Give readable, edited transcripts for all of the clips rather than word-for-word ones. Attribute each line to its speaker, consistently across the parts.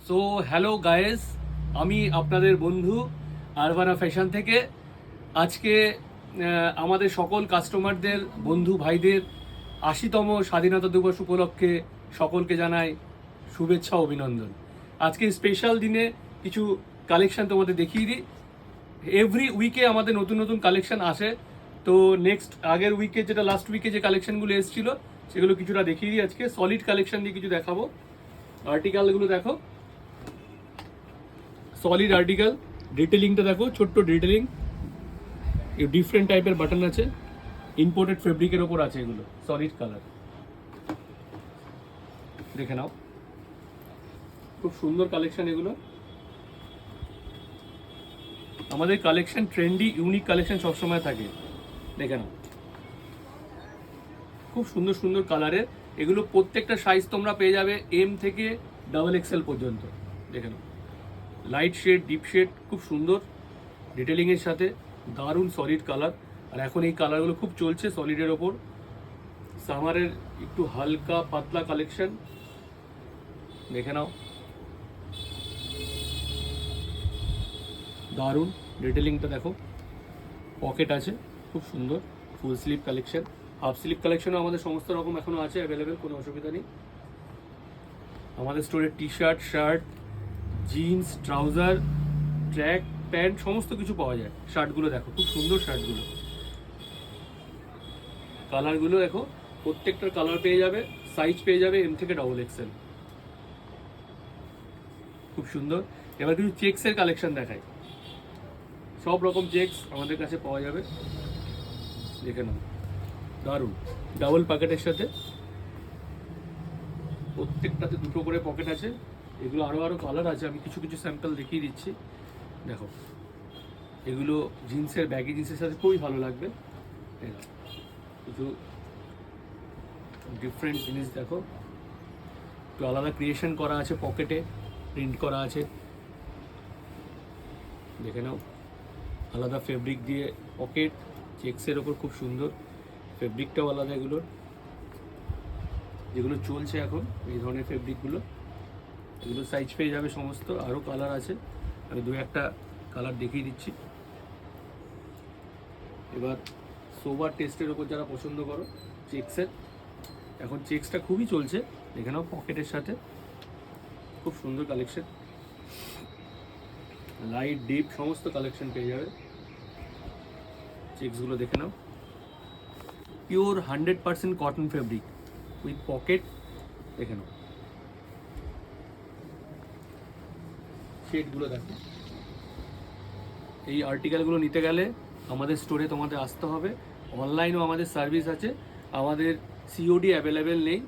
Speaker 1: So hello guys, আমি আপনাদের বন্ধু আরভানা ফ্যাশন থেকে। আজকে আমাদের সকল কাস্টমারদের, বন্ধু ভাইদের ৮০তম স্বাধীনতা দিবস উপলক্ষে সকলকে জানাই শুভেচ্ছা ও অভিনন্দন। আজকে স্পেশাল দিনে কিছু কালেকশন তোমাদের দেখিয়ে দিই। এভরি উইকে আমাদের নতুন নতুন কালেকশন আসে। তো নেক্সট আগের উইকে, যেটা লাস্ট উইকে যে কালেকশনগুলো এসেছিল সেগুলো কিছুটা দেখিয়ে দিই। আজকে সলিড কালেকশন দিয়ে কিছু দেখাবো। আর্টিকেলগুলো দেখো, সলিড আর্টিকেল। ডিটেলিংটা দেখো, ছোট্ট ডিটেলিং, ডিফারেন্ট টাইপের বাটন আছে, ইম্পোর্টেড ফেব্রিকের ওপর আছে, এগুলো সলিড কালার। দেখে নাও, খুব সুন্দর কালেকশন এগুলো। আমাদের কালেকশন ট্রেন্ডি, ইউনিক কালেকশন সবসময় থাকে। দেখে নাও, খুব সুন্দর সুন্দর কালারের এগুলো। প্রত্যেকটা সাইজ তোমরা পেয়ে যাবে এম থেকে XXL পর্যন্ত। দেখে নাও, লাইট শেড, ডিপ শেড, খুব সুন্দর ডিটেলিংয়ের সাথে, দারুণ সলিড কালার। আর এখন এই কালারগুলো খুব চলছে সলিডের ওপর। সামারের একটু হালকা পাতলা কালেকশন, দেখে নাও, দারুণ ডিটেলিংটা দেখো। পকেট আছে, খুব সুন্দর। Full sleeve collection, half sleeve কালেকশনও আমাদের সমস্ত রকম এখনও আছে অ্যাভেলেবেল, কোনো অসুবিধা নেই। আমাদের স্টোরে T shirt, shirt, jeans, trouser, track pant সমস্ত কিছু পাওয়া যায়। শার্টগুলো দেখো, খুব সুন্দর শার্টগুলো। কালারগুলো দেখো, প্রত্যেকটার কালার পেয়ে যাবে, সাইজ পেয়ে যাবে এম থেকে XXL। খুব সুন্দর। এবার কিছু চেক্সের কালেকশন দেখায়। সব রকম চেক্স আমাদের কাছে পাওয়া যাবে, দেখে নাও, দারুণ। ডাবল পকেটের সাথে, প্রত্যেকটাতে দুটো করে পকেট আছে। এগুলো আরও কালার আছে, আমি কিছু কিছু স্যাম্পল দেখিয়ে দিচ্ছি। দেখো, এগুলো জিন্সের, ব্যাগি জিন্সের সাথে খুবই ভালো লাগবে। কিছু ডিফারেন্ট জিনিস দেখো, একটু আলাদা ক্রিয়েশন করা আছে, পকেটে প্রিন্ট করা আছে, দেখে নাও। আলাদা ফেব্রিক দিয়ে পকেট, চেক্সের ওপর, খুব সুন্দর ফেব্রিকটাও আলাদা। এগুলোর যেগুলো চলছে এখন এই ধরনের ফেব্রিকগুলো, এগুলো সাইজ পেয়ে যাবে সমস্ত। আরও কালার আছে, আমি দু একটা কালার দেখিয়ে দিচ্ছি। এবার সোবার টেস্টের ওপর যারা পছন্দ করো চেক্সের, এখন চেক্সটা খুবই চলছে, দেখে নাও। পকেটের সাথে খুব সুন্দর কালেকশন, লাইট ডিপ সমস্ত কালেকশন পেয়ে যাবে। চেক্সগুলো দেখে নাও, pure 100% cotton fabric with pocket, দেখে নাও। শেডগুলো দেখো। এই আর্টিকেলগুলো নিতে গেলে আমাদের স্টোরে তোমাদের আসতে হবে। অনলাইনেও আমাদের সার্ভিস আছে, আমাদের COD অ্যাভেলেবেল নেই।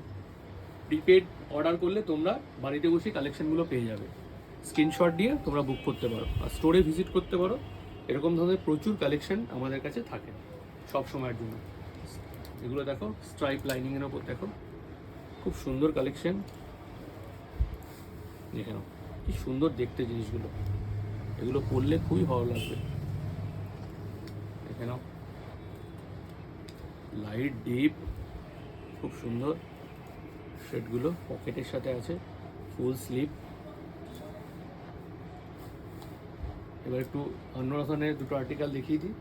Speaker 1: প্রিপেড অর্ডার করলে তোমরা বাড়িতে বসে কালেকশনগুলো পেয়ে যাবে। স্ক্রিনশট দিয়ে তোমরা বুক করতে পারো, আর স্টোরে ভিজিট করতে পারো। এরকম ধরনের প্রচুর কালেকশন আমাদের কাছে থাকে সব সময়ের জন্য। এগুলো দেখো, স্ট্রাইপ লাইনিংয়ের ওপর দেখো, খুব সুন্দর কালেকশন, দেখে নাও কি সুন্দর দেখতে জিনিসগুলো। এগুলো পরলে খুবই ভালো লাগবে, দেখে নাও। লাইট ডিপ, খুব সুন্দর শেডগুলো, পকেটের সাথে আছে, ফুল স্লিভ। এবার একটু অন্য ধরনের দুটো আর্টিকেল দেখিয়ে দিই।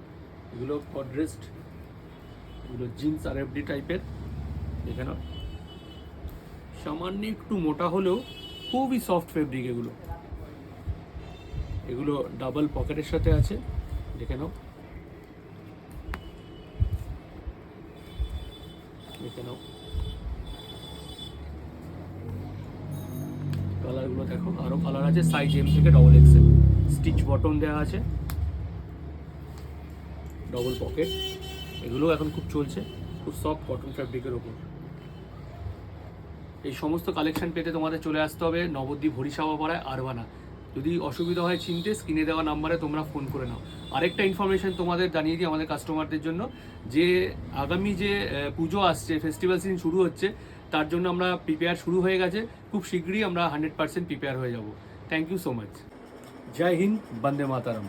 Speaker 1: এগুলো কড্রেস্ট, এগুলো জিন্স আর FD টাইপের, দেখে নাও। সামান্য একটু মোটা হলেও খুবই সফট ফেব্রিক এগুলো। এগুলো ডাবল পকেটের সাথে আছে, দেখে নাও, দেখে নাও। কালারগুলো দেখো, আরও কালার আছে, সাইজ M থেকে XXL। স্টিচ বটন দেওয়া আছে, ডবল পকেট। এগুলো এখন খুব চলছে, খুব সফট কটন ফ্যাব্রিকের ওপর। এই সমস্ত কালেকশন পেতে তোমাদের চলে আসতে হবে নবদ্বীপ হরিসাবাপাড়ায় আরভানা। যদি অসুবিধা হয় চিনতে, স্ক্রিনে দেওয়া নাম্বারে তোমরা ফোন করে নাও। আরেকটা ইনফরমেশন তোমাদের জানিয়ে দিই আমাদের কাস্টমারদের জন্য, যে আগামী যে পুজো আসছে, ফেস্টিভ্যাল সিজন শুরু হচ্ছে, তার জন্য আমরা প্রিপেয়ার শুরু হয়ে গেছে। খুব শীঘ্রই আমরা 100% প্রিপেয়ার হয়ে যাব। Thank you so much. Jai Hind, Vande Mataram.